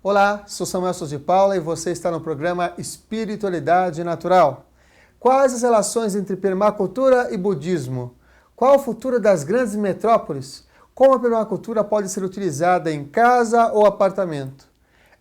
Olá, sou Samuel Souza de Paula e você está no programa Espiritualidade Natural. Quais as relações entre permacultura e budismo? Qual o futuro das grandes metrópoles? Como a permacultura pode ser utilizada em casa ou apartamento?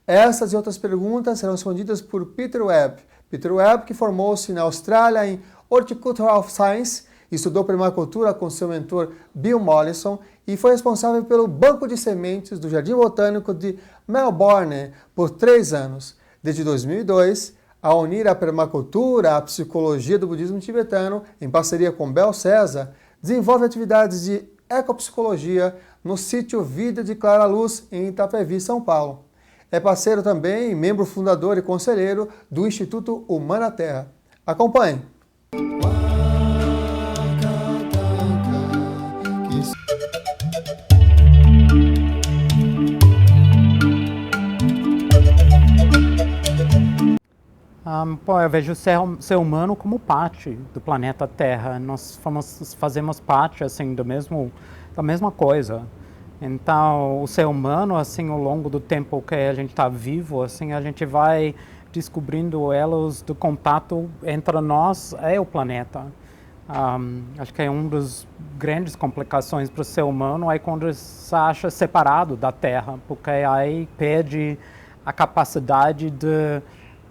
Essas e outras perguntas serão respondidas por Peter Webb. Peter Webb, que formou-se na Austrália em Horticultural Science, estudou permacultura com seu mentor Bill Mollison e foi responsável pelo Banco de Sementes do Jardim Botânico de Melbourne por 3 anos. Desde 2002, a unir a permacultura à psicologia do budismo tibetano, em parceria com Bel César, desenvolve atividades de ecopsicologia no sítio Vida de Clara Luz, em Itapevi, São Paulo. É parceiro também, membro fundador e conselheiro do Instituto Humana Terra. Acompanhe! Eu vejo o ser humano como parte do planeta Terra. Nós fazemos parte assim da mesma coisa. Então, o ser humano, assim, ao longo do tempo que a gente está vivo, assim, a gente vai descobrindo elos do contato entre nós e o planeta. Acho que é uma das grandes complicações para o ser humano é quando ele se acha separado da Terra, porque aí perde a capacidade de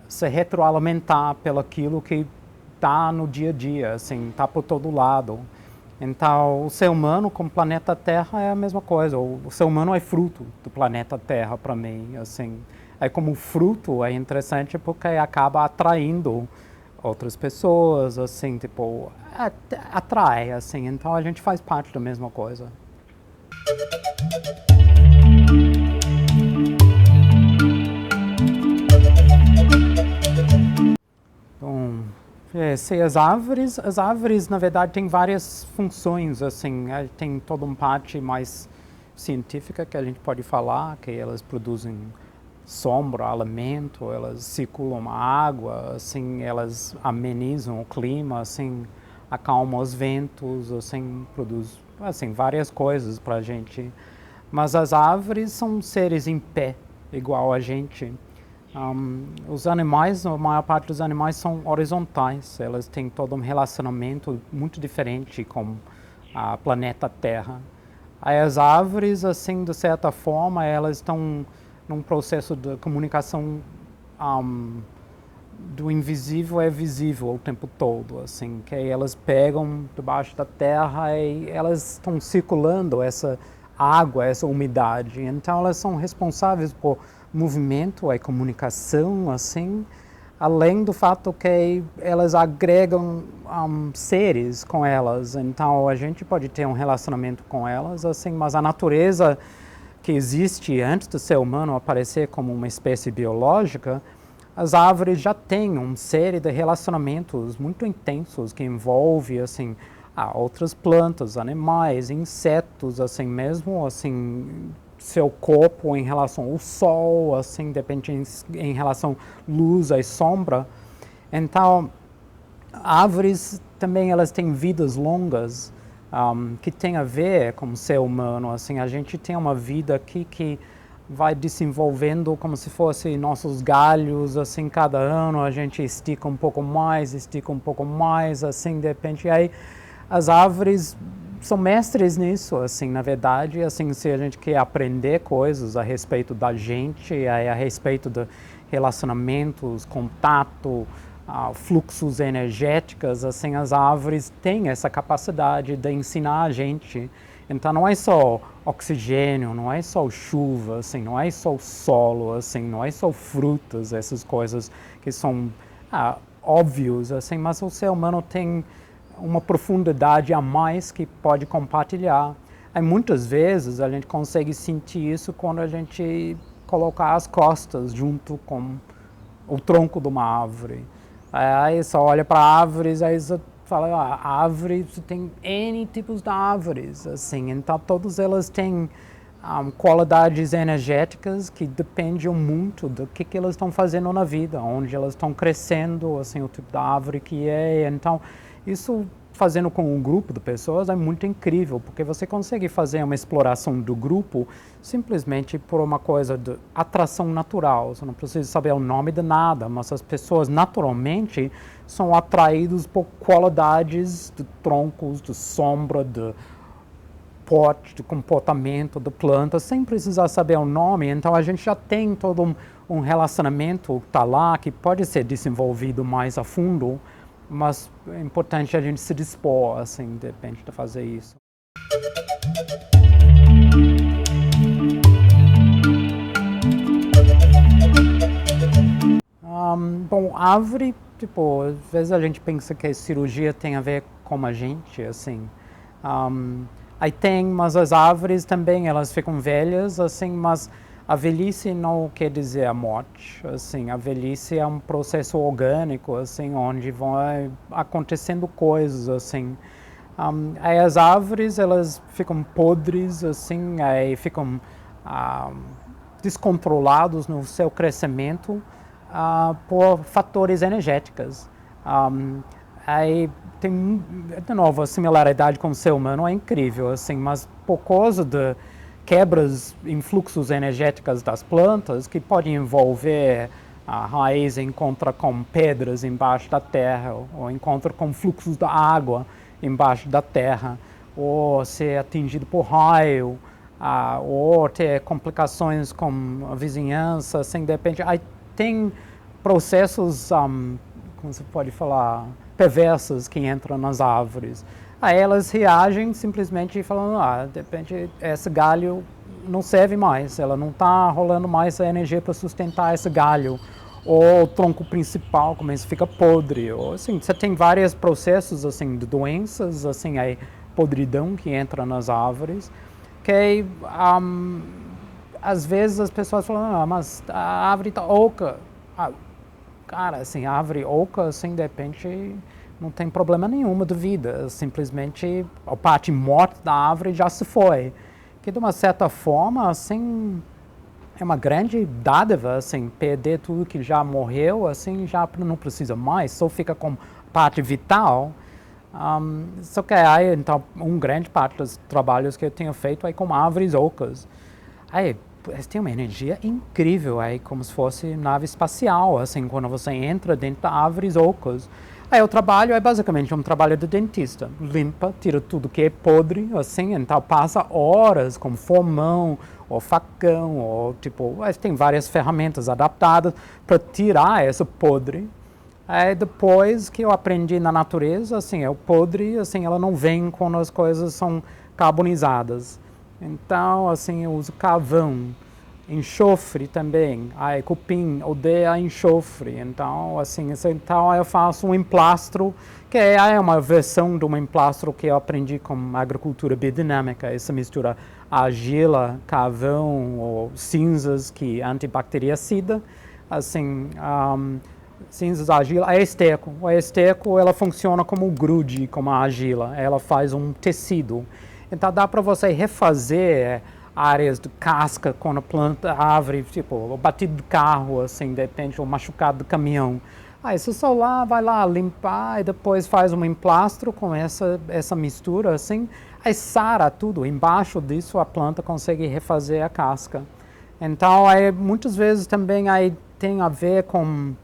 se retroalimentar pelo aquilo que está no dia a dia, assim, está por todo lado. Então, o ser humano com o planeta Terra é a mesma coisa. O ser humano é fruto do planeta Terra para mim, assim. Aí, como fruto, é interessante porque acaba atraindo outras pessoas, assim, tipo, atrai, assim. Então, a gente faz parte da mesma coisa. Se as árvores na verdade têm várias funções, assim, tem toda uma parte mais científica que a gente pode falar, que elas produzem sombra, alimento, elas circulam a água, assim, elas amenizam o clima, assim, acalmam os ventos, assim, produzem, assim, várias coisas para a gente. Mas as árvores são seres em pé, igual a gente. Os animais, a maior parte dos animais são horizontais, elas têm todo um relacionamento muito diferente com o planeta Terra. Aí as árvores, assim, de certa forma, elas estão num processo de comunicação do invisível é visível o tempo todo, assim, que elas pegam debaixo da terra e elas estão circulando essa água, essa umidade, então elas são responsáveis por movimento e comunicação, assim, além do fato que elas agregam seres com elas. Então, a gente pode ter um relacionamento com elas, assim, mas a natureza que existe antes do ser humano aparecer como uma espécie biológica, as árvores já têm uma série de relacionamentos muito intensos que envolve, assim, outras plantas, animais, insetos, assim, mesmo, assim, seu corpo em relação ao sol, assim, depende em relação à luz e sombra. Então, árvores também elas têm vidas longas, que tem a ver com o ser humano. Assim, a gente tem uma vida aqui que vai desenvolvendo como se fossem nossos galhos, assim, cada ano a gente estica um pouco mais, assim, de repente, aí as árvores são mestres nisso, assim, na verdade, assim, se a gente quer aprender coisas a respeito da gente, a respeito de relacionamentos, contato, fluxos energéticos, assim, as árvores têm essa capacidade de ensinar a gente. Então, não é só oxigênio, não é só chuva, assim, não é só solo, assim, não é só frutas, essas coisas que são óbvios, assim, mas o ser humano tem uma profundidade a mais que pode compartilhar. Aí, muitas vezes a gente consegue sentir isso quando a gente coloca as costas junto com o tronco de uma árvore. Aí só olha para árvores, aí você fala, a árvore, você tem N tipos de árvores, assim, então todas elas têm qualidades energéticas que dependem muito do que elas estão fazendo na vida, onde elas estão crescendo, assim, o tipo de árvore que é. Então, isso fazendo com um grupo de pessoas é muito incrível, porque você consegue fazer uma exploração do grupo simplesmente por uma coisa de atração natural. Você não precisa saber o nome de nada, mas as pessoas naturalmente são atraídas por qualidades de troncos, de sombra, de porte, de comportamento de plantas, sem precisar saber o nome. Então a gente já tem todo um relacionamento que está lá, que pode ser desenvolvido mais a fundo, mas é importante a gente se dispor, assim, de repente, de fazer isso. Bom, árvore, tipo, às vezes a gente pensa que a cirurgia tem a ver com a gente, assim. Aí tem, mas as árvores também, elas ficam velhas, assim, mas a velhice não quer dizer a morte, assim, a velhice é um processo orgânico, assim, onde vão acontecendo coisas, assim. Aí as árvores, elas ficam podres, assim, aí ficam descontrolados no seu crescimento por fatores energéticos. Aí tem, de novo, a similaridade com o ser humano é incrível, assim, mas por causa de quebras em fluxos energéticos das plantas, que podem envolver a raiz encontra com pedras embaixo da terra, ou encontra com fluxos da água embaixo da terra, ou ser atingido por raio, ou ter complicações com a vizinhança, assim, de repente. Aí tem processos, como se pode falar, perversos que entram nas árvores. Aí elas reagem simplesmente falando, de repente esse galho não serve mais, ela não está rolando mais a energia para sustentar esse galho. Ou o tronco principal começa a ficar podre. Ou, assim, você tem vários processos assim, de doenças, assim, aí, podridão que entra nas árvores, que às vezes as pessoas falam, mas a árvore está oca. Cara, assim, a árvore oca, assim, de repente não tem problema nenhum de vida, simplesmente a parte morta da árvore já se foi. Que de uma certa forma, assim, é uma grande dádiva, assim, perder tudo que já morreu, assim, já não precisa mais, só fica com parte vital. Só que aí, então, grande parte dos trabalhos que eu tenho feito é com árvores ocas. Aí, tem uma energia incrível aí, como se fosse nave espacial, assim, quando você entra dentro de árvores ocas. Aí o trabalho é basicamente um trabalho de dentista. Limpa, tira tudo que é podre, assim, então passa horas com formão, ou facão, ou tipo, tem várias ferramentas adaptadas para tirar esse podre. Aí depois que eu aprendi na natureza, assim, o podre, assim, ela não vem quando as coisas são carbonizadas. Então, assim, eu uso carvão, enxofre também. Aí cupim odeia enxofre, então, assim, então eu faço um emplastro, que é uma versão de um emplastro que eu aprendi com agricultura biodinâmica, essa mistura argila, carvão ou cinzas que é antibactericida, assim, cinzas, argila, a esterco. O esterco, ela funciona como grude, como a argila, ela faz um tecido. Então dá para você refazer áreas de casca quando a planta, a árvore, tipo, o batido de carro, assim, de repente, ou machucado de caminhão. Aí você só vai lá limpar e depois faz um emplastro com essa mistura, assim, aí sara tudo. Embaixo disso a planta consegue refazer a casca. Então, aí, muitas vezes também aí tem a ver com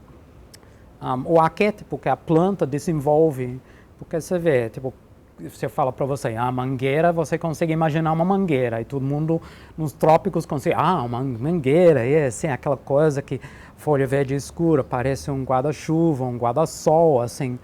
o arquétipo que a planta desenvolve. Porque você vê, tipo, você fala para você, mangueira, você consegue imaginar uma mangueira, e todo mundo nos trópicos consegue, uma mangueira, assim, aquela coisa que folha verde escura, parece um guarda-chuva, um guarda-sol, assim.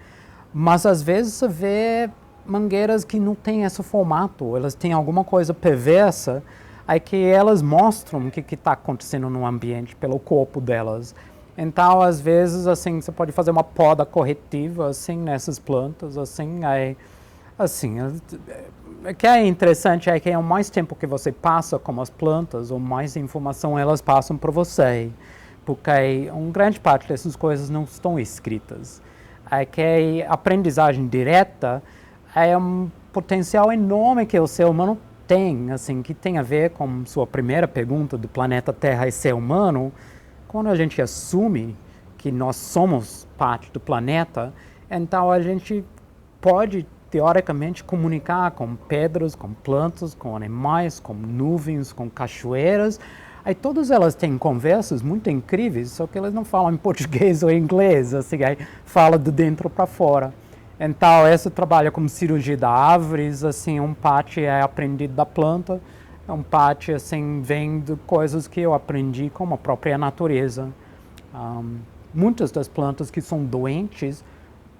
Mas às vezes você vê mangueiras que não têm esse formato, elas têm alguma coisa perversa, aí que elas mostram o que está acontecendo no ambiente pelo corpo delas. Então, às vezes, assim, você pode fazer uma poda corretiva, assim, nessas plantas, assim, aí... Assim, o que é interessante é que o mais tempo que você passa com as plantas, o mais informação elas passam para você. Porque uma grande parte dessas coisas não estão escritas. É que a aprendizagem direta é um potencial enorme que o ser humano tem, assim, que tem a ver com sua primeira pergunta do planeta Terra e ser humano. Quando a gente assume que nós somos parte do planeta, então a gente pode teoricamente comunicar com pedras, com plantas, com animais, com nuvens, com cachoeiras. Aí todas elas têm conversas muito incríveis, só que elas não falam em português ou inglês, assim, aí fala de dentro para fora. Então, esse trabalho com cirurgia de árvores, assim, parte é aprendido da planta, parte, assim, vem de coisas que eu aprendi com a própria natureza. Muitas das plantas que são doentes,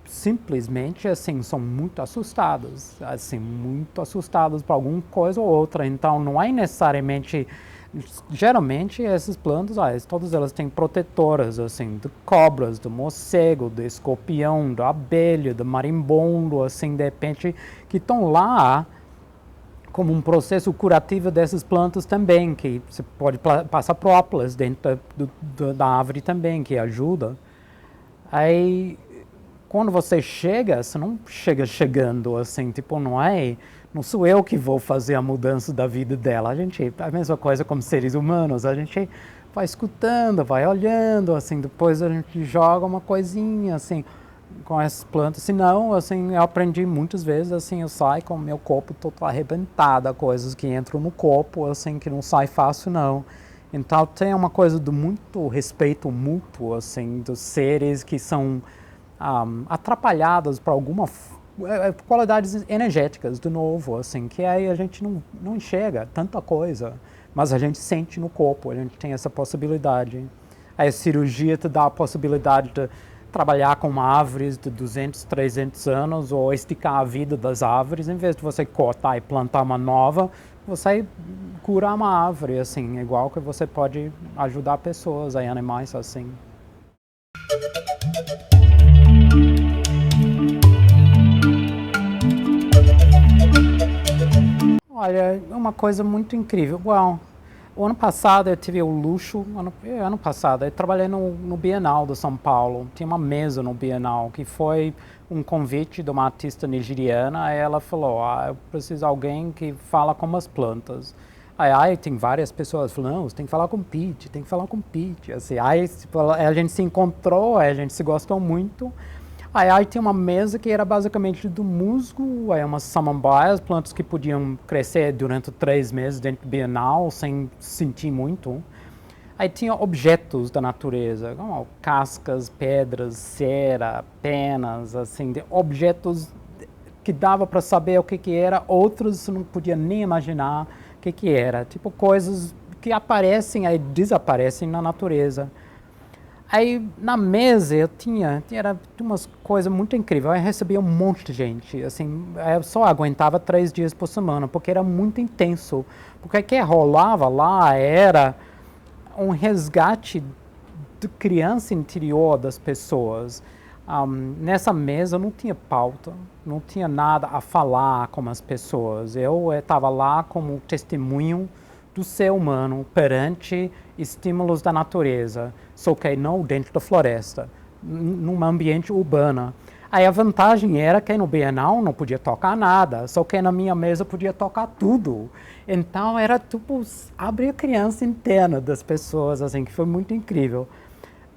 simplesmente, assim, são muito assustadas por alguma coisa ou outra. Então, não é necessariamente... Geralmente, essas plantas, todas elas têm protetoras, assim, de cobras, de morcego, de escorpião, de abelha, de marimbondo, assim, de repente, que estão lá como um processo curativo dessas plantas também, que você pode passar própolis dentro da árvore também, que ajuda. Aí, quando você chega, você não chega chegando, assim, tipo, não sou eu que vou fazer a mudança da vida dela. A mesma coisa como seres humanos, a gente vai escutando, vai olhando, assim, depois a gente joga uma coisinha, assim, com essas plantas. Senão, assim, eu aprendi muitas vezes, assim, eu saio com o meu corpo todo arrebentado, coisas que entram no corpo, assim, que não sai fácil, não. Então, tem uma coisa de muito respeito mútuo, assim, dos seres que são atrapalhados por alguma qualidades energéticas, de novo, assim, que aí a gente não enxerga tanta coisa, mas a gente sente no corpo, a gente tem essa possibilidade. Aí a cirurgia te dá a possibilidade de trabalhar com árvores de 200, 300 anos ou esticar a vida das árvores, em vez de você cortar e plantar uma nova, você curar uma árvore, assim, igual que você pode ajudar pessoas, aí, animais, assim. Olha, é uma coisa muito incrível. Bom, o ano passado eu tive o luxo, ano passado, eu trabalhei no Bienal de São Paulo. Tinha uma mesa no Bienal que foi um convite de uma artista nigeriana. Aí ela falou, eu preciso de alguém que fala com as plantas. Aí tem várias pessoas falando, não, você tem que falar com o Pete, tem que falar com o Pete. Assim, aí tipo, a gente se encontrou, a gente se gostou muito. Aí tinha uma mesa que era basicamente do musgo, aí umas samambaias, plantas que podiam crescer durante 3 meses dentro do Bienal, sem sentir muito. Aí tinha objetos da natureza, como cascas, pedras, cera, penas, assim, objetos que dava para saber o que era, outros você não podia nem imaginar o que era. Tipo coisas que aparecem e desaparecem na natureza. Aí na mesa era umas coisas muito incríveis. Eu recebia um monte de gente, assim, eu só aguentava 3 dias por semana, porque era muito intenso. Porque o que rolava lá era um resgate da criança interior das pessoas. Nessa mesa não tinha pauta, não tinha nada a falar com as pessoas. Eu estava lá como testemunho do ser humano perante estímulos da natureza, só que não dentro da floresta, num ambiente urbano. Aí a vantagem era que no Bienal não podia tocar nada, só que na minha mesa podia tocar tudo. Então era tipo abrir a criança interna das pessoas, assim, que foi muito incrível.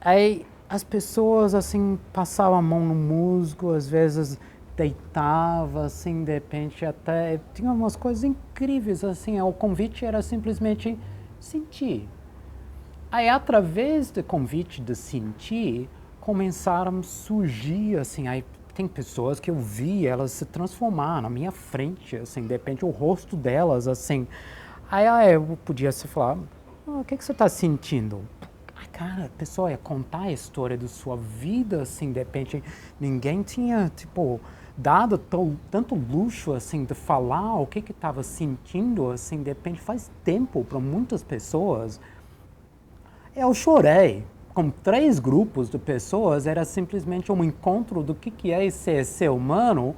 Aí as pessoas assim passavam a mão no musgo, às vezes deitava, assim, de repente até... Tinha umas coisas incríveis, assim, o convite era simplesmente sentir. Aí, através do convite de sentir, começaram a surgir, assim, aí tem pessoas que eu vi elas se transformar na minha frente, assim, de repente o rosto delas, assim. Aí eu podia se falar, o que você está sentindo? Cara, a pessoa ia contar a história da sua vida, assim, de repente ninguém tinha, tipo, dado tanto luxo, assim, de falar o que estava sentindo, assim, de repente faz tempo para muitas pessoas. Eu chorei. Com 3 grupos de pessoas, era simplesmente um encontro do que é ser humano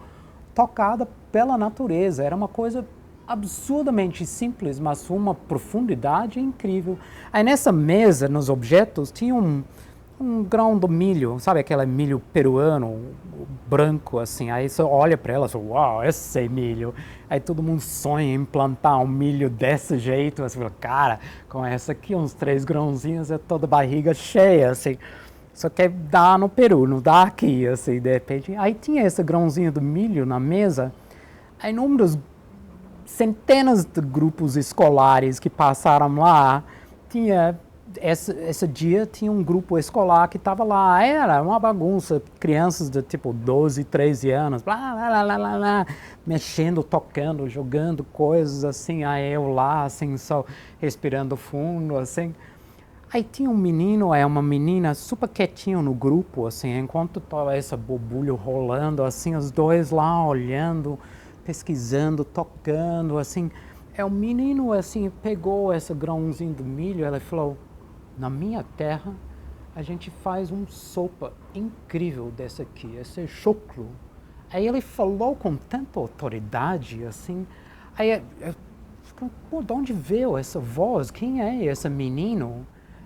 tocada pela natureza. Era uma coisa absurdamente simples, mas uma profundidade incrível. Aí nessa mesa, nos objetos, tinha um grão de milho, sabe aquele milho peruano, branco, assim. Aí você olha para ela e fala, uau, esse é milho. Aí todo mundo sonha em plantar um milho desse jeito. Você fala, cara, com essa aqui, uns 3 grãozinhos, é toda barriga cheia, assim. Só que dá no Peru, não dá aqui, assim, de repente. Aí tinha esse grãozinho de milho na mesa. Aí, num dos centenas de grupos escolares que passaram lá, tinha esse dia tinha um grupo escolar que estava lá, era uma bagunça, crianças de tipo 12, 13 anos, blá, blá, blá, blá, blá, mexendo, tocando, jogando coisas assim, aí eu lá, assim, só respirando fundo, assim. Aí tinha um menino, uma menina super quietinho no grupo, assim, enquanto estava essa bobulho rolando, assim, os dois lá olhando, pesquisando, tocando, assim. O menino, assim, pegou esse grãozinho de milho, ele falou, na minha terra, a gente faz uma sopa incrível dessa aqui, esse choclo. Aí ele falou com tanta autoridade, assim, aí eu fiquei, de onde veio essa voz? Quem é esse menino?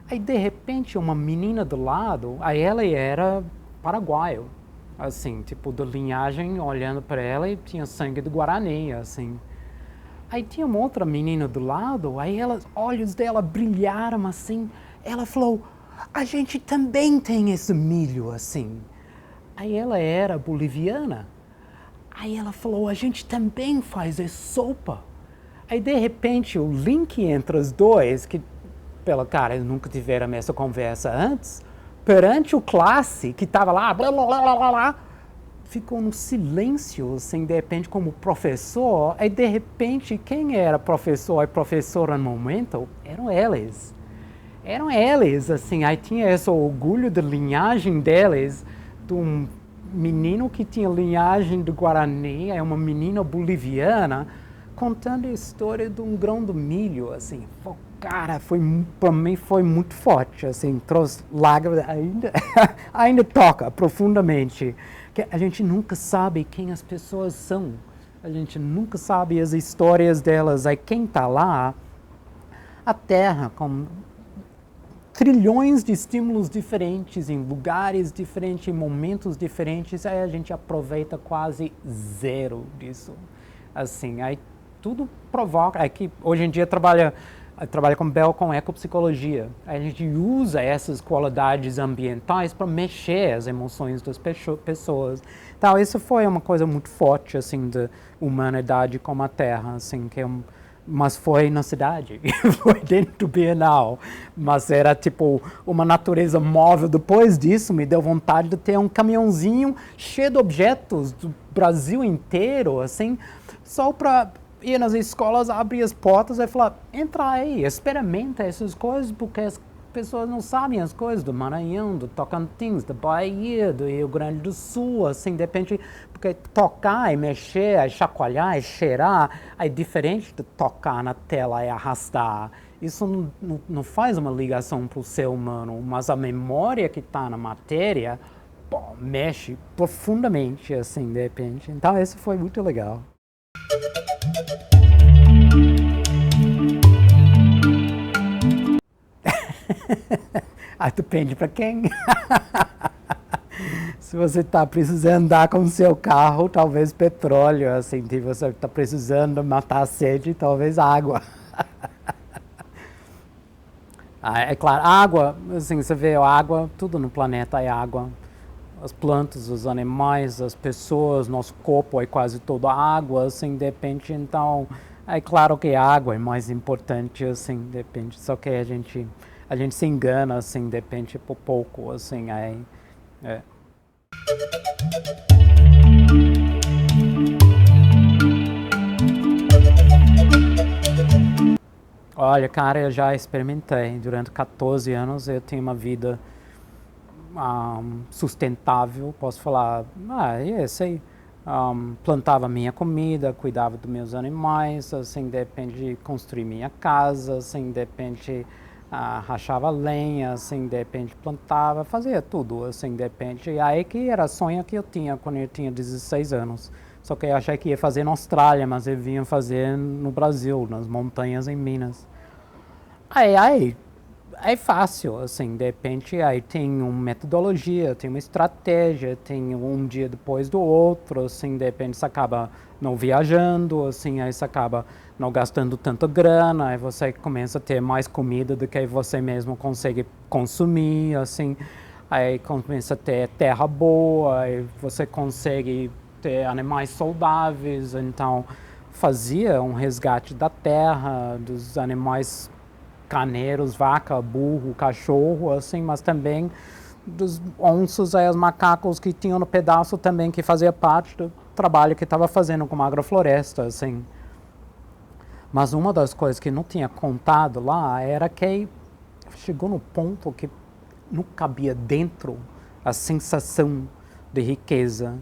Aí, de repente, uma menina do lado, aí ela era paraguaio, assim, tipo, de linhagem, olhando para ela e tinha sangue do Guarani, assim. Aí tinha uma outra menina do lado, aí olhos dela brilharam, assim. Ela falou, a gente também tem esse milho, assim. Aí ela era boliviana. Aí ela falou, a gente também faz essa sopa. Aí, de repente, o link entre os dois, que pela cara, eles nunca tiveram essa conversa antes, perante o classe que estava lá, blá, blá, blá, blá, blá, ficou no silêncio, assim, de repente, como professor, e de repente, quem era professor e professora no momento, eram eles. Eram eles, assim, aí tinha esse orgulho da linhagem deles, de um menino que tinha linhagem do Guarani, uma menina boliviana, contando a história de um grão de milho, assim, cara, para mim foi muito forte, assim, trouxe lágrimas, ainda toca profundamente, que a gente nunca sabe quem as pessoas são, a gente nunca sabe as histórias delas, aí quem está lá, a Terra, com trilhões de estímulos diferentes, em lugares diferentes, em momentos diferentes, aí a gente aproveita quase zero disso, assim, aí tudo provoca, aqui hoje em dia trabalha com Bell com ecopsicologia. A gente usa essas qualidades ambientais para mexer as emoções das pessoas. Então, isso foi uma coisa muito forte, assim, da humanidade com a Terra, assim, mas foi na cidade, foi dentro do Bienal, mas era tipo uma natureza móvel. Depois disso, me deu vontade de ter um caminhãozinho cheio de objetos do Brasil inteiro, assim, só para ir nas escolas, abrir as portas e falar, entra aí, experimenta essas coisas, porque as pessoas não sabem as coisas do Maranhão, do Tocantins, da Bahia, do Rio Grande do Sul, assim, depende, porque tocar e mexer, e chacoalhar, e cheirar, é diferente de tocar na tela e arrastar. Isso não faz uma ligação para o ser humano, mas a memória que está na matéria, bom, mexe profundamente, assim, de repente. Então, isso foi muito legal. Depende para quem. Se você está precisando andar com o seu carro, talvez petróleo, assim, se você está precisando matar a sede, talvez água. É claro, água, assim, você vê a água, tudo no planeta é água. As plantas, os animais, as pessoas, nosso corpo é quase toda água, assim, depende. Então, é claro que a água é mais importante, assim, depende. Só que a gente se engana, assim, depende por pouco, assim, é. Olha, cara, eu já experimentei. Durante 14 anos eu tenho uma vida sustentável, posso falar, sei, plantava minha comida, cuidava dos meus animais, assim, de repente construir minha casa, assim, de repente rachava lenha, assim, de repente plantava, fazia tudo, assim, de repente. E aí que era sonho que eu tinha quando eu tinha 16 anos. Só que eu achei que ia fazer na Austrália, mas eu vinha fazer no Brasil, nas montanhas em Minas. Aí é fácil, assim, de repente aí tem uma metodologia, tem uma estratégia, tem um dia depois do outro, assim, de repente você acaba não viajando, assim, aí você acaba não gastando tanta grana, aí você começa a ter mais comida do que você mesmo consegue consumir, assim. aí começa a ter terra boa, aí você consegue ter animais saudáveis, então fazia um resgate da terra, dos animais carneiros, vaca, burro, cachorro, assim, mas também dos onças e os macacos que tinham no pedaço também, que fazia parte do trabalho que estava fazendo com a agrofloresta, assim. Mas uma das coisas que não tinha contado lá era que chegou no ponto que não cabia dentro a sensação de riqueza.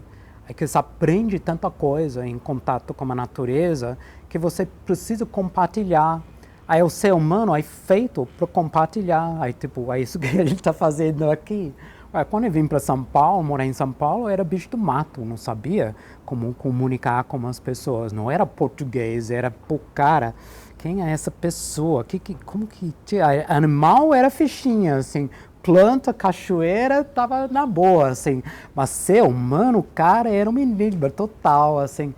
É que você aprende tanta coisa em contato com a natureza que você precisa compartilhar. Aí o ser humano é feito para compartilhar. Aí tipo, é isso que a gente está fazendo aqui. Aí, quando eu vim para São Paulo, morar em São Paulo, eu era bicho do mato, não sabia como comunicar com as pessoas. Não era português, era, pô, cara, quem é essa pessoa? Como que... Animal era fichinha, assim, planta, cachoeira, tava na boa, assim. Mas ser humano, cara, era um enigma total, assim.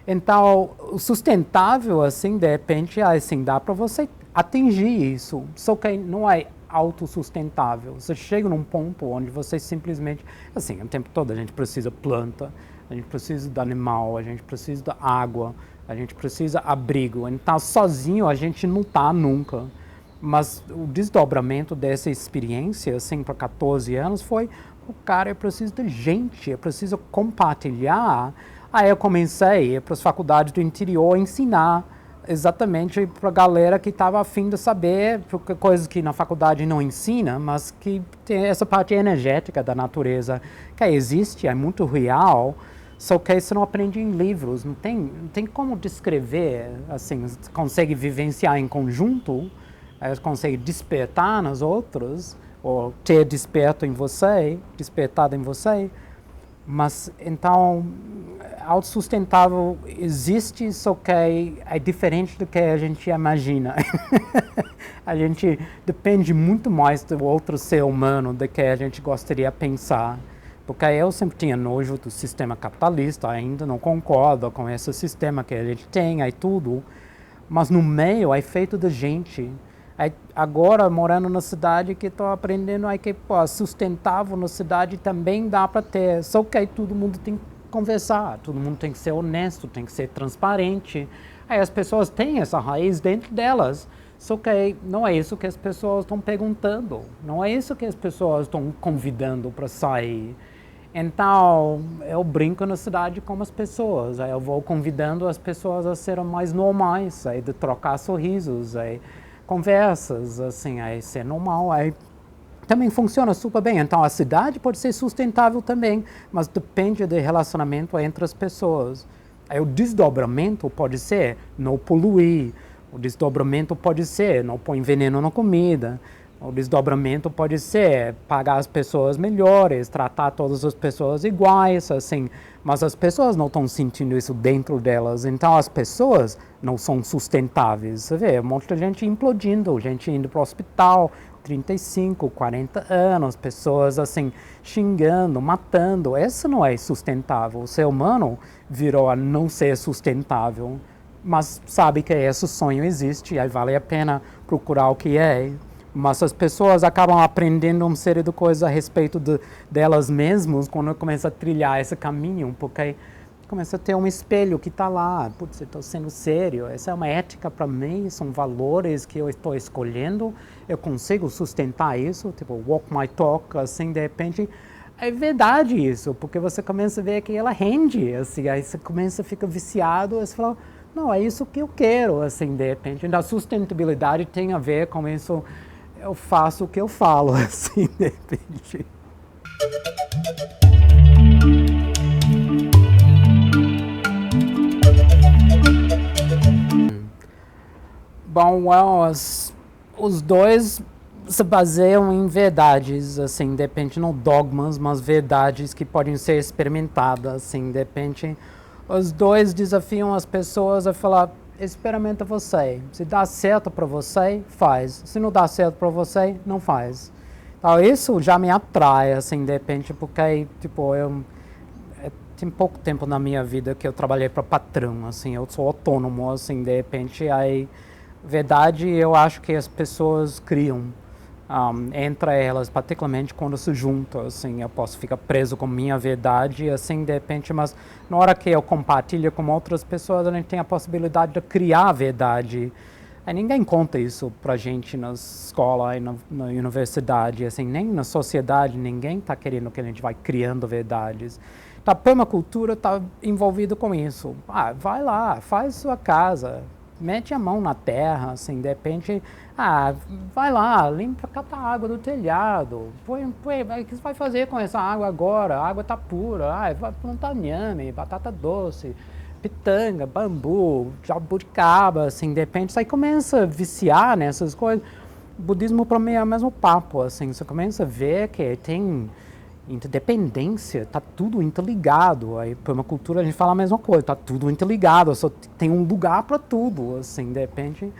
Então, o sustentável, assim, de repente, assim, dá para você atingir isso. Só que não é autossustentável. Você chega num ponto onde você simplesmente, assim, o tempo todo a gente precisa planta, a gente precisa do animal, a gente precisa da água, a gente precisa abrigo. Então, sozinho a gente não tá nunca. Mas o desdobramento dessa experiência, assim, para 14 anos foi, o cara, eu preciso de gente, eu preciso compartilhar. Aí eu comecei a ir para as faculdades do interior ensinar exatamente para a galera que estava a fim de saber coisas que na faculdade não ensina, mas que tem essa parte energética da natureza que existe, é muito real, só que você não aprende em livros, não tem como descrever, assim, você consegue vivenciar em conjunto, você consegue despertar nos outros, ou ter despertado em você, mas então autossustentável existe, só que é diferente do que a gente imagina. A gente depende muito mais do outro ser humano do que a gente gostaria de pensar. Porque eu sempre tinha nojo do sistema capitalista, ainda não concordo com esse sistema que a gente tem e tudo, mas no meio é feito de gente. Agora, morando na cidade, que estou aprendendo que sustentável na cidade também dá para ter, só que aí todo mundo tem que conversar, todo mundo tem que ser honesto, tem que ser transparente. Aí as pessoas têm essa raiz dentro delas, só que não é isso que as pessoas estão perguntando, não é isso que as pessoas estão convidando para sair. Então, eu brinco na cidade com as pessoas, aí eu vou convidando as pessoas a serem mais normais, aí de trocar sorrisos, aí conversas, assim, aí ser normal, aí também funciona super bem. Então, a cidade pode ser sustentável também, mas depende do relacionamento entre as pessoas. Aí o desdobramento pode ser não poluir, o desdobramento pode ser não pôr veneno na comida, o desdobramento pode ser pagar as pessoas melhores, tratar todas as pessoas iguais, assim, mas as pessoas não estão sentindo isso dentro delas, então as pessoas não são sustentáveis. Você vê, um monte de gente implodindo, gente indo para o hospital, 35, 40 anos, pessoas assim, xingando, matando. Isso não é sustentável. O ser humano virou a não ser sustentável, mas sabe que esse sonho existe, aí vale a pena procurar o que é. Mas as pessoas acabam aprendendo uma série de coisas a respeito delas mesmas quando começam a trilhar esse caminho, porque começa a ter um espelho que está lá. Putz, eu estou sendo sério, essa é uma ética para mim, são valores que eu estou escolhendo, eu consigo sustentar isso, tipo, walk my talk, assim, de repente, é verdade isso, porque você começa a ver que ela rende, assim, aí você começa a ficar viciado, aí você fala, não, é isso que eu quero, assim, de repente. Então, a sustentabilidade tem a ver com isso, eu faço o que eu falo, assim, de repente. Bom, os dois se baseiam em verdades, assim, depende, não dogmas, mas verdades que podem ser experimentadas, assim, depende. Os dois desafiam as pessoas a falar, experimenta você. Se dá certo para você, faz. Se não dá certo para você, não faz. Então, isso já me atrai, assim, de repente, porque, tipo, tem pouco tempo na minha vida que eu trabalhei para patrão, assim, eu sou autônomo, assim, de repente, aí, verdade, eu acho que as pessoas criam. entre elas, particularmente quando se juntam, assim, eu posso ficar preso com minha verdade, assim, de repente, mas na hora que eu compartilho com outras pessoas, a gente tem a possibilidade de criar a verdade. Aí ninguém conta isso pra gente na escola e na universidade, assim, nem na sociedade, ninguém está querendo que a gente vai criando verdades. Então, a permacultura está envolvida com isso. Vai lá, faz sua casa, mete a mão na terra, assim, de repente, vai lá, limpa, cata a água do telhado, o que você vai fazer com essa água agora? A água está pura, vai plantar inhame, batata doce, pitanga, bambu, jabuticaba, assim, de repente, você começa a viciar nessas coisas. O budismo, para mim, é o mesmo papo, assim, você começa a ver que tem interdependência, está tudo interligado. Aí, permacultura, a gente fala a mesma coisa, está tudo interligado, só tem um lugar para tudo, assim, de repente.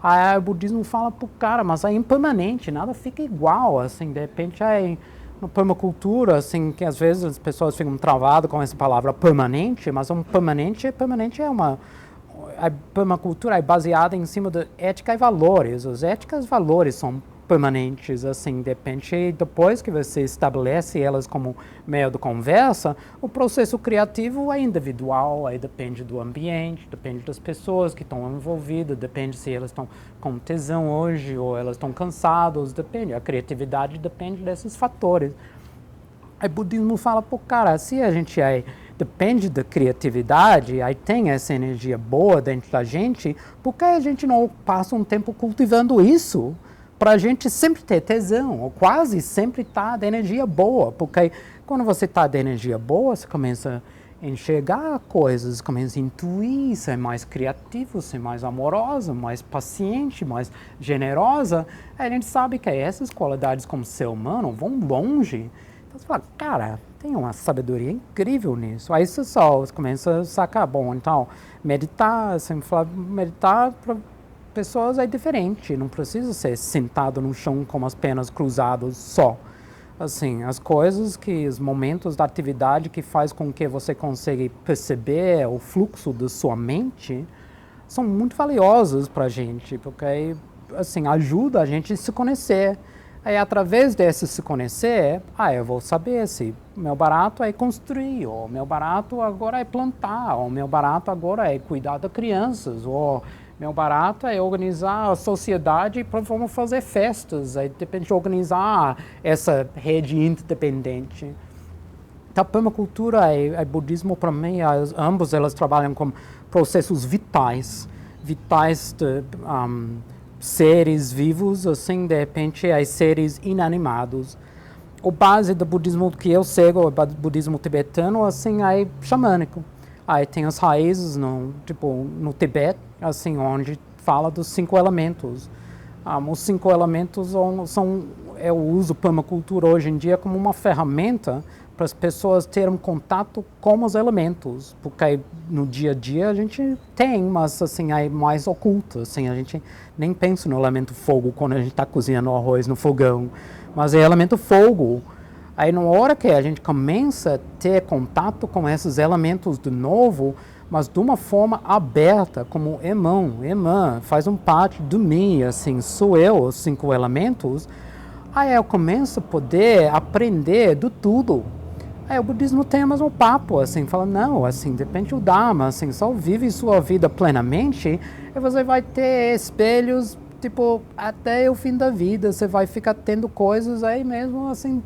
Aí o budismo fala pro cara, mas é impermanente, nada fica igual, assim, de repente, aí, na permacultura, assim, que às vezes as pessoas ficam travadas com essa palavra permanente, mas permanente é uma... A permacultura é baseada em cima de ética e valores. Os éticas e valores são permanentes, assim, depende, depois que você estabelece elas como meio de conversa, o processo criativo é individual, aí depende do ambiente, depende das pessoas que estão envolvidas, depende se elas estão com tesão hoje ou elas estão cansadas, depende, a criatividade depende desses fatores. Aí o budismo fala, pô, cara, se a gente depende da criatividade, aí tem essa energia boa dentro da gente, por que a gente não passa um tempo cultivando isso? Para a gente sempre ter tesão, ou quase sempre estar de energia boa, porque quando você está de energia boa, você começa a enxergar coisas, começa a intuir, ser mais criativo, ser mais amorosa, mais paciente, mais generosa. Aí a gente sabe que essas qualidades como ser humano vão longe. Então você fala, cara, tem uma sabedoria incrível nisso. Aí você começa a sacar, bom, então, meditar, sempre falar, meditar para pessoas é diferente, não precisa ser sentado no chão com as pernas cruzadas só. Assim, as coisas os momentos da atividade que faz com que você consiga perceber o fluxo da sua mente são muito valiosos para a gente, porque, assim, ajuda a gente a se conhecer. Aí, através desse se conhecer, eu vou saber se meu barato é construir, ou meu barato agora é plantar, ou meu barato agora é cuidar das crianças, ou meu barato é organizar a sociedade para vamos fazer festas, aí depende de organizar essa rede interdependente. Então, permacultura e budismo, para mim, ambos elas trabalham com processos vitais de seres vivos, assim, de repente, seres inanimados. A base do budismo que eu sigo, o budismo tibetano, assim, é xamânico. Aí tem as raízes no Tibete, assim, onde fala dos 5 elementos. Os 5 elementos eu uso permacultura hoje em dia como uma ferramenta para as pessoas terem contato com os elementos, porque no dia a dia a gente tem, mas assim, é mais oculto, assim, a gente nem pensa no elemento fogo quando a gente está cozinhando arroz no fogão, mas é elemento fogo. Aí, na hora que a gente começa a ter contato com esses elementos de novo, mas de uma forma aberta, como irmã, faz parte de mim, assim, sou eu, os 5 elementos, aí eu começo a poder aprender de tudo. Aí o budismo tem o mesmo papo, assim, fala, não, assim, depende do Dharma, assim, só vive sua vida plenamente e você vai ter espelhos, tipo, até o fim da vida, você vai ficar tendo coisas aí mesmo, assim,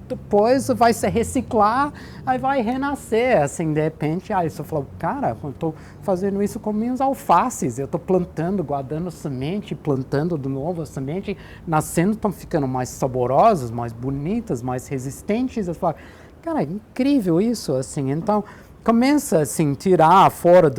depois vai se reciclar, aí vai renascer, assim, de repente, aí você fala, cara, eu estou fazendo isso com minhas alfaces, eu estou plantando, guardando semente, plantando de novo a semente, nascendo, estão ficando mais saborosas, mais bonitas, mais resistentes, eu falo, cara, é incrível isso, assim, então, começa, assim, tirar fora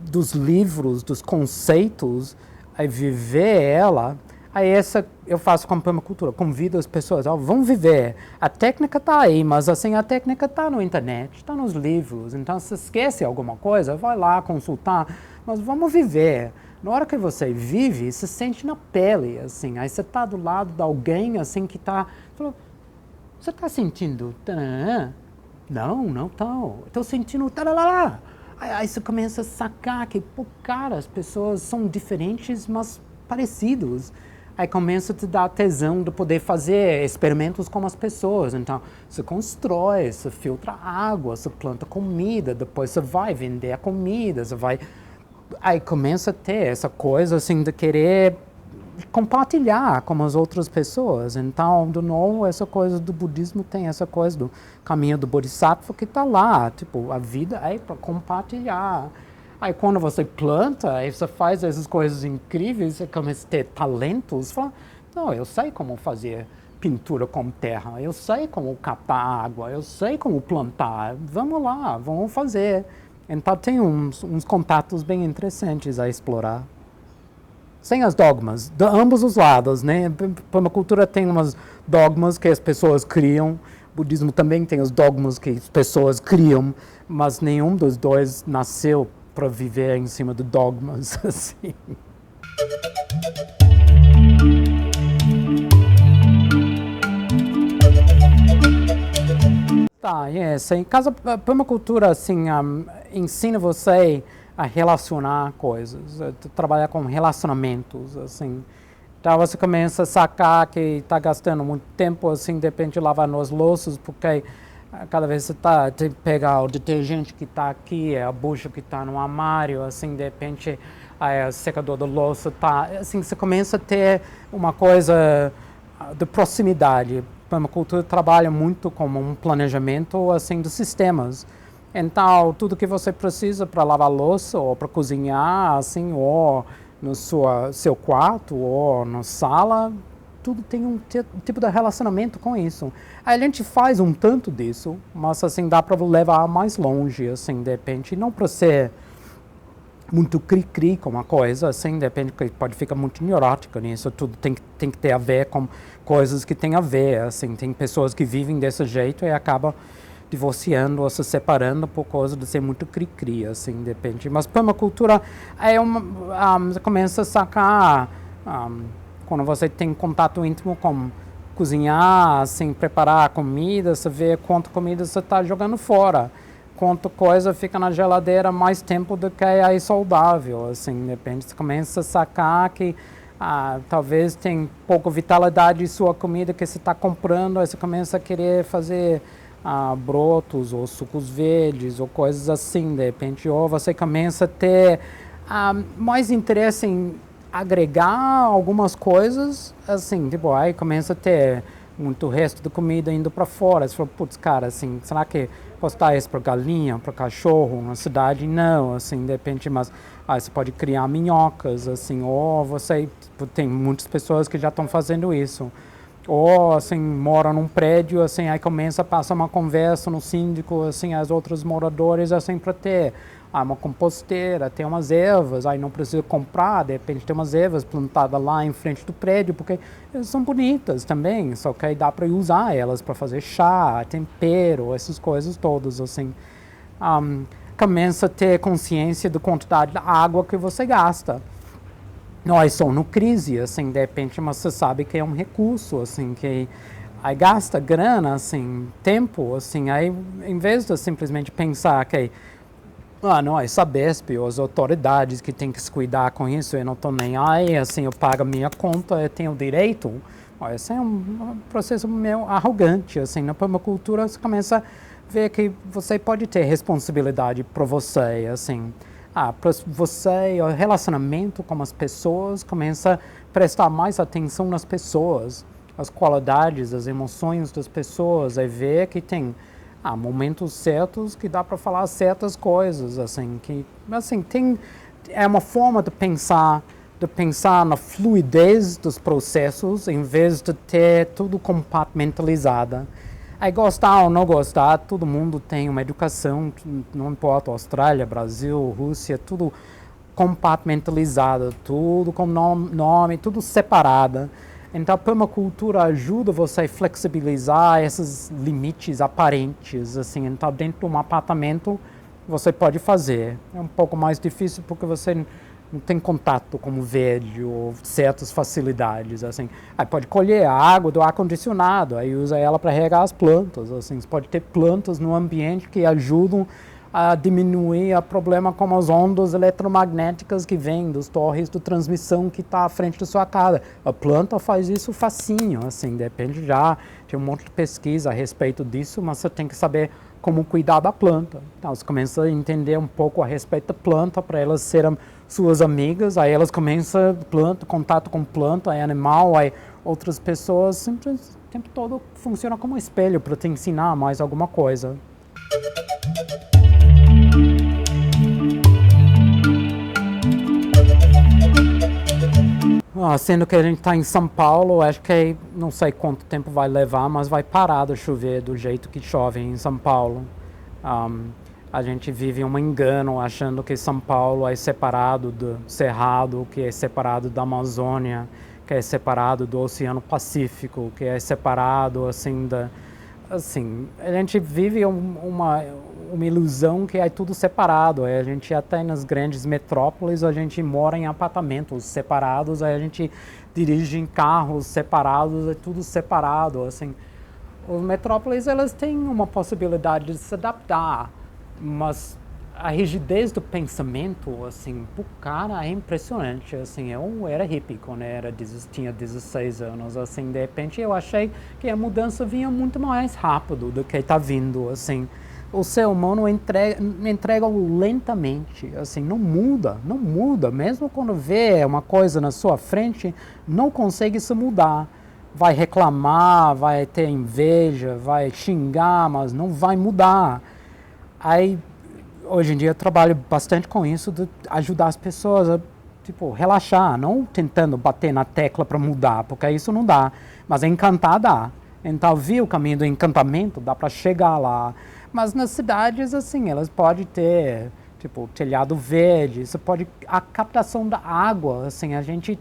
dos livros, dos conceitos, aí viver ela. Aí essa eu faço com permacultura, convido as pessoas, vamos viver. A técnica está aí, mas assim, a técnica está na internet, está nos livros. Então, se esquece alguma coisa, vai lá consultar, mas vamos viver. Na hora que você vive, se sente na pele, assim. Aí você está do lado de alguém, assim, que está... Você está sentindo... Não estou. Estou sentindo... Aí você começa a sacar que, pô, cara, as pessoas são diferentes, mas parecidos. aí começa a te dar tesão de poder fazer experimentos com as pessoas. Então, você constrói, você filtra água, você planta comida, depois você vai vender a comida, você vai... Aí começa a ter essa coisa, assim, de querer compartilhar com as outras pessoas. Então, de novo, essa coisa do budismo tem essa coisa do caminho do Bodhisattva que está lá. Tipo, a vida é para compartilhar. Aí quando você planta, aí você faz essas coisas incríveis, você começa a ter talentos, fala, não, eu sei como fazer pintura com terra, eu sei como captar água, eu sei como plantar, vamos lá, vamos fazer. Então tem uns contatos bem interessantes a explorar. Sem as dogmas, de ambos os lados, né? Permacultura tem umas dogmas que as pessoas criam, o budismo também tem os dogmas que as pessoas criam, mas nenhum dos dois nasceu para viver em cima de dogmas, assim. Tá, assim, a permacultura, assim, ensina você a relacionar coisas, a trabalhar com relacionamentos, assim. Então você começa a sacar que está gastando muito tempo, assim, de repente lavando as louças, porque cada vez você tem que pegar o detergente que está aqui, a bucha que está no armário, assim, de repente o secador da louça está... Assim, você começa a ter uma coisa de proximidade. A permacultura trabalha muito como um planejamento, assim, de sistemas. Então, tudo que você precisa para lavar louça ou para cozinhar, assim, ou no seu quarto ou na sala, tudo tem um tipo de relacionamento com isso. A gente faz um tanto disso, mas assim dá para levar mais longe, assim, de repente, não para ser muito cri-cri com uma coisa, assim, de repente pode ficar muito neurótico nisso, tudo tem que ter a ver com coisas que tem a ver, assim, tem pessoas que vivem desse jeito e acabam divorciando ou se separando por causa de ser muito cri-cri, assim, de repente. Mas permacultura você começa a sacar... quando você tem contato íntimo com cozinhar, assim, preparar a comida, você vê quanta comida você está jogando fora, quanta coisa fica na geladeira mais tempo do que é saudável, assim, de repente você começa a sacar que talvez tem pouca vitalidade em sua comida que você está comprando, aí você começa a querer fazer brotos ou sucos verdes ou coisas assim, de repente, ou você começa a ter mais interesse em agregar algumas coisas, assim, tipo, aí começa a ter muito resto de comida indo para fora. Você fala, putz, cara, assim, será que postar isso para galinha, para cachorro na cidade? Não, assim, de repente, mas aí você pode criar minhocas, assim, ou você, tipo, tem muitas pessoas que já estão fazendo isso. Ou, assim, moram num prédio, assim, aí começa a passar uma conversa no síndico, assim, as outros moradores, assim, para ter uma composteira, tem umas ervas, aí não precisa comprar, de repente tem umas ervas plantadas lá em frente do prédio, porque elas são bonitas também, só que aí dá para usar elas para fazer chá, tempero, essas coisas todas, assim. Começa a ter consciência da quantidade de água que você gasta. Não é só no crise, assim, de repente, mas você sabe que é um recurso, assim, que aí gasta grana, assim, tempo, assim, aí em vez de simplesmente pensar que não, é Sabesp ou as autoridades que têm que se cuidar com isso, eu não estou nem aí, assim, eu pago a minha conta, eu tenho direito. Esse é um processo meio arrogante, assim, na permacultura você começa a ver que você pode ter responsabilidade para você, assim, para você, o relacionamento com as pessoas, começa a prestar mais atenção nas pessoas, as qualidades, as emoções das pessoas, aí ver que tem momentos certos que dá para falar certas coisas, assim, que, assim, é uma forma de pensar na fluidez dos processos, em vez de ter tudo compartimentalizado. Aí gostar ou não gostar, todo mundo tem uma educação, não importa, Austrália, Brasil, Rússia, tudo compartimentalizado, tudo com nome, tudo separado. Então, a permacultura ajuda você a flexibilizar esses limites aparentes, assim. Então, dentro de um apartamento, você pode fazer. É um pouco mais difícil porque você não tem contato com o verde ou certas facilidades, assim. Aí pode colher a água do ar-condicionado, aí usa ela para regar as plantas, assim. Você pode ter plantas no ambiente que ajudam a diminuir o problema com as ondas eletromagnéticas que vêm dos torres de transmissão que está à frente da sua casa. A planta faz isso facinho, assim, depende já, tem um monte de pesquisa a respeito disso, mas você tem que saber como cuidar da planta. Então, você começa a entender um pouco a respeito da planta, para elas serem suas amigas, aí elas começam contato com planta, aí animal, aí outras pessoas, sempre, o tempo todo funciona como um espelho para te ensinar mais alguma coisa. Sendo que a gente está em São Paulo, acho que não sei quanto tempo vai levar, mas vai parar de chover do jeito que chove em São Paulo. A gente vive um engano achando que São Paulo é separado do Cerrado, que é separado da Amazônia, que é separado do Oceano Pacífico, que é separado assim a gente vive uma ilusão que é tudo separado. A gente até nas grandes metrópoles a gente mora em apartamentos separados, a gente dirige em carros separados, é tudo separado. Assim, as metrópoles elas têm uma possibilidade de se adaptar, mas a rigidez do pensamento, assim, pro cara é impressionante, assim, eu era hippie quando tinha 16 anos, assim, de repente eu achei que a mudança vinha muito mais rápido do que está vindo, assim, o ser humano entrega lentamente, assim, não muda, mesmo quando vê uma coisa na sua frente, não consegue se mudar, vai reclamar, vai ter inveja, vai xingar, mas não vai mudar. Aí, hoje em dia eu trabalho bastante com isso, de ajudar as pessoas a, relaxar, não tentando bater na tecla para mudar, porque isso não dá, mas encantar dá. Então, vi o caminho do encantamento, dá para chegar lá. Mas nas cidades, assim, elas podem ter, telhado verde, a captação da água, assim, a gente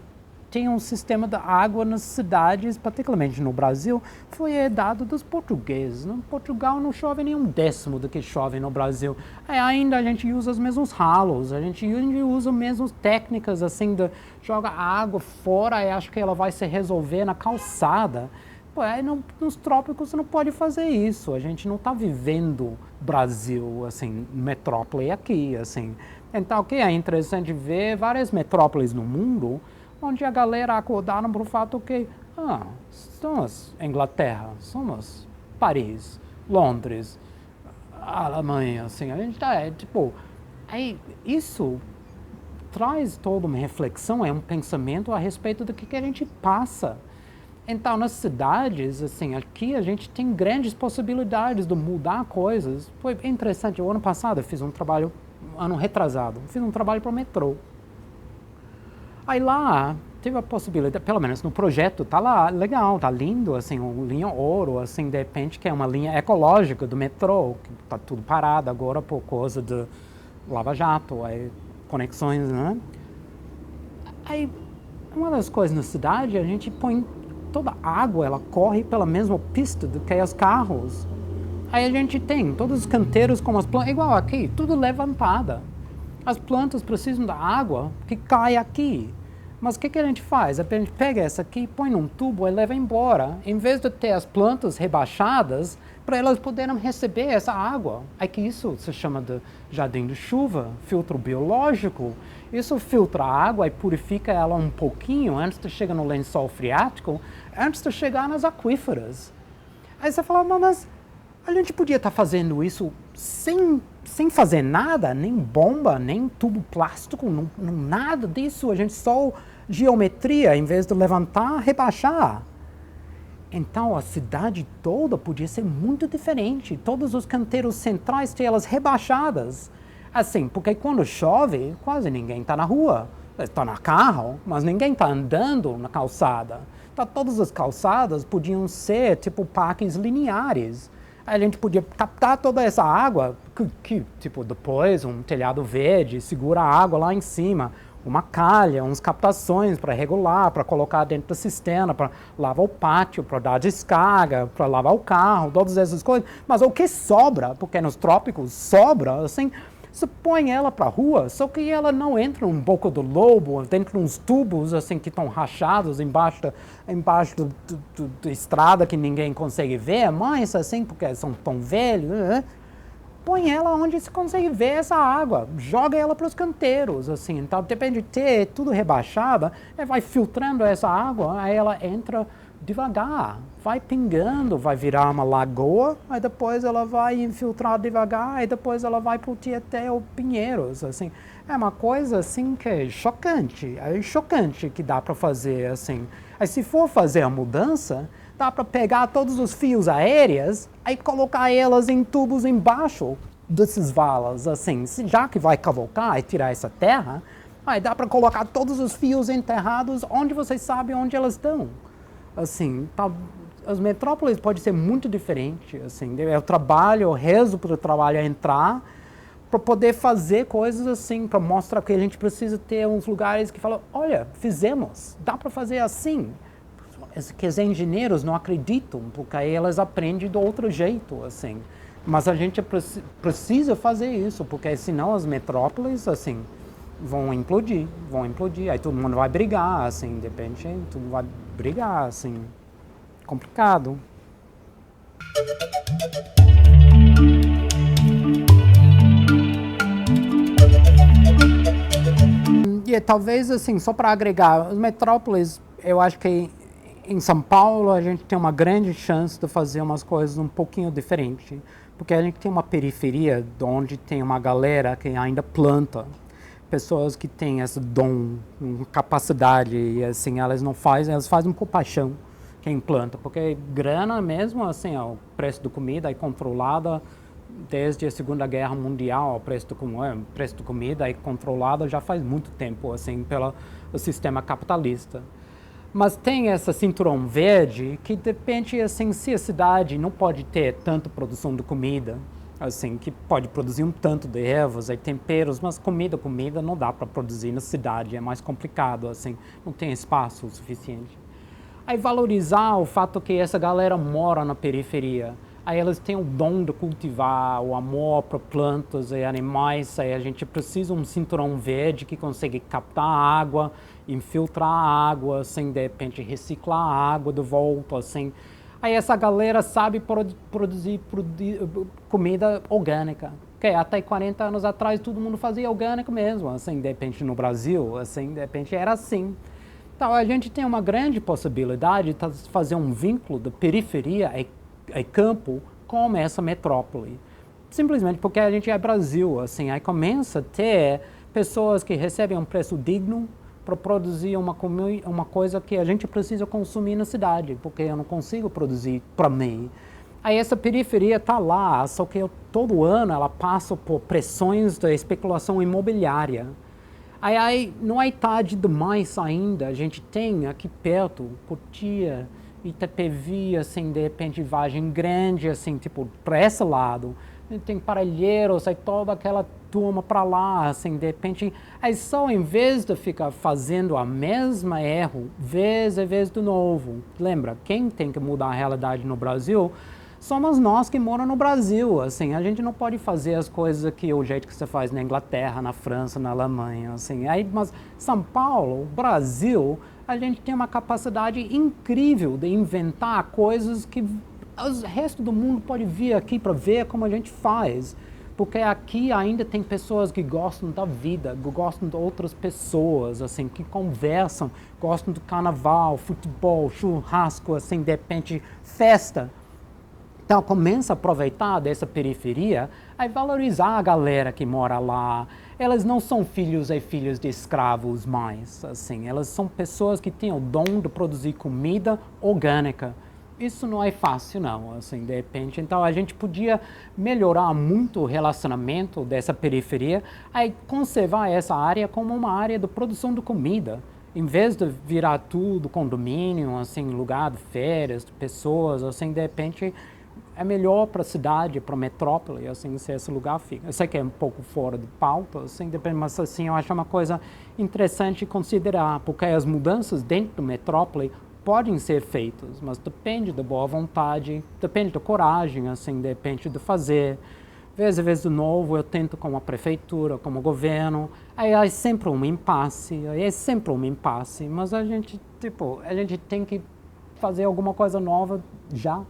tem um sistema da água nas cidades, particularmente no Brasil, foi herdado dos portugueses. No Portugal não chove nem 1/10 do que chove no Brasil. Ainda a gente usa os mesmos ralos, a gente usa as mesmas técnicas, assim, joga a água fora e acho que ela vai se resolver na calçada. Nos trópicos você não pode fazer isso. A gente não está vivendo Brasil, assim, metrópole aqui, assim. Então, o que é interessante ver várias metrópoles no mundo, onde a galera acordaram para o fato que somos Inglaterra, somos Paris, Londres, Alemanha, assim, a gente está, isso traz toda uma reflexão, é um pensamento a respeito do que a gente passa. Então, nas cidades, assim, aqui a gente tem grandes possibilidades de mudar coisas. Foi interessante, o ano passado eu fiz um trabalho, ano retrasado, fiz um trabalho para o metrô. Aí lá, teve a possibilidade, pelo menos no projeto, tá lá, legal, tá lindo, assim, uma linha ouro, assim, de repente, que é uma linha ecológica do metrô, que tá tudo parado agora por causa do Lava Jato, aí, conexões, né? Aí, uma das coisas na cidade, a gente põe toda a água, ela corre pela mesma pista do que os carros. Aí a gente tem todos os canteiros com as plantas, igual aqui, tudo levantada. As plantas precisam da água que cai aqui. Mas o que a gente faz? A gente pega essa aqui, põe num tubo e leva embora, em vez de ter as plantas rebaixadas, para elas poderem receber essa água. Aqui isso se chama de jardim de chuva, filtro biológico. Isso filtra a água e purifica ela um pouquinho antes de chegar no lençol freático, antes de chegar nas aquíferas. Aí você fala, mas a gente podia estar fazendo isso sem fazer nada, nem bomba, nem tubo plástico, nada disso. A gente só geometria, em vez de levantar, rebaixar. Então a cidade toda podia ser muito diferente. Todos os canteiros centrais têm elas rebaixadas. Assim, porque quando chove, quase ninguém está na rua. Está no carro, mas ninguém está andando na calçada. Então, todas as calçadas podiam ser parques lineares. A gente podia captar toda essa água, que depois um telhado verde segura a água lá em cima, uma calha, umas captações para regular, para colocar dentro da cisterna, para lavar o pátio, para dar descarga, para lavar o carro, todas essas coisas. Mas o que sobra, porque nos trópicos sobra, assim, você põe ela para a rua, só que ela não entra num boca do lobo, dentro de uns tubos assim que estão rachados embaixo da estrada que ninguém consegue ver, mas assim, porque são tão velhos, né? põe ela onde se consegue ver essa água, joga ela para os canteiros, assim. Então, depende de ter tudo rebaixado, vai filtrando essa água, aí ela entra devagar, vai pingando, vai virar uma lagoa, aí depois ela vai infiltrar devagar, aí depois ela vai pro Tietê ou Pinheiros, assim. É uma coisa, assim, que é chocante que dá para fazer, assim. Aí se for fazer a mudança, dá para pegar todos os fios aéreos e colocar elas em tubos embaixo desses valas, assim. Já que vai cavocar e tirar essa terra, aí dá para colocar todos os fios enterrados onde vocês sabem onde elas estão. Assim, as metrópoles podem ser muito diferentes, assim. Eu rezo para o trabalho entrar para poder fazer coisas assim, para mostrar que a gente precisa ter uns lugares que falam, olha, fizemos, dá para fazer assim. Que os engenheiros não acreditam, porque aí elas aprendem do outro jeito, assim. Mas a gente precisa fazer isso, porque senão as metrópoles, assim, vão implodir. Aí todo mundo vai brigar, assim, de repente, tudo vai brigar, assim. Complicado. E talvez, assim, só para agregar, as metrópoles, eu acho que em São Paulo a gente tem uma grande chance de fazer umas coisas um pouquinho diferentes, porque a gente tem uma periferia onde tem uma galera que ainda planta, pessoas que têm esse dom, capacidade, e assim, elas fazem por paixão quem planta, porque grana mesmo, assim, o preço da comida é controlada desde a Segunda Guerra Mundial, o preço da comida é controlado já faz muito tempo, assim, pelo sistema capitalista. Mas tem essa cinturão verde que depende, assim, se a cidade não pode ter tanta produção de comida, assim, que pode produzir um tanto de ervas e temperos, mas comida não dá para produzir na cidade, é mais complicado, assim, não tem espaço o suficiente. Aí valorizar o fato que essa galera mora na periferia, aí elas têm o dom de cultivar, o amor para plantas e animais, aí a gente precisa de um cinturão verde que consegue captar a água, infiltrar a água, assim, de repente reciclar a água de volta, assim. Aí essa galera sabe produzir comida orgânica, que até 40 anos atrás todo mundo fazia orgânico mesmo, assim, de repente no Brasil, assim, de repente era assim. Então a gente tem uma grande possibilidade de fazer um vínculo da periferia e campo com essa metrópole. Simplesmente porque a gente é Brasil, assim, aí começa a ter pessoas que recebem um preço digno para produzir uma coisa que a gente precisa consumir na cidade, porque eu não consigo produzir para mim. Aí essa periferia está lá, só que todo ano ela passa por pressões da especulação imobiliária. Aí não é tarde demais ainda, a gente tem aqui perto, Cotia, Itapevi, assim, de repente, Vargem Grande, assim, tipo, para esse lado. Tem Parelheiros, aí toda aquela turma para lá, assim, de repente. Aí só em vez de ficar fazendo a mesma erro, vez de novo. Lembra, quem tem que mudar a realidade no Brasil somos nós que moramos no Brasil, assim. A gente não pode fazer as coisas aqui o jeito que você faz na Inglaterra, na França, na Alemanha, assim. Aí, mas São Paulo, Brasil, a gente tem uma capacidade incrível de inventar coisas que o resto do mundo pode vir aqui para ver como a gente faz. Porque aqui ainda tem pessoas que gostam da vida, que gostam de outras pessoas, assim, que conversam, gostam do carnaval, futebol, churrasco, assim, de repente, festa. Então, começa a aproveitar dessa periferia e valorizar a galera que mora lá. Elas não são filhos e filhas de escravos mais, assim. Elas são pessoas que têm o dom de produzir comida orgânica. Isso não é fácil, não, assim, de repente. Então, a gente podia melhorar muito o relacionamento dessa periferia e conservar essa área como uma área de produção de comida. Em vez de virar tudo condomínio, assim, lugar de férias, de pessoas, assim, de repente é melhor para a cidade, para a metrópole, assim, se esse lugar fica. Eu sei que é um pouco fora de pauta, assim, depende, mas assim, eu acho uma coisa interessante considerar, porque as mudanças dentro da metrópole podem ser feitas, mas depende da boa vontade, depende da coragem, assim, depende de fazer. Vez de novo, eu tento com a prefeitura, com o governo, aí é sempre um impasse, mas a gente tem que fazer alguma coisa nova já.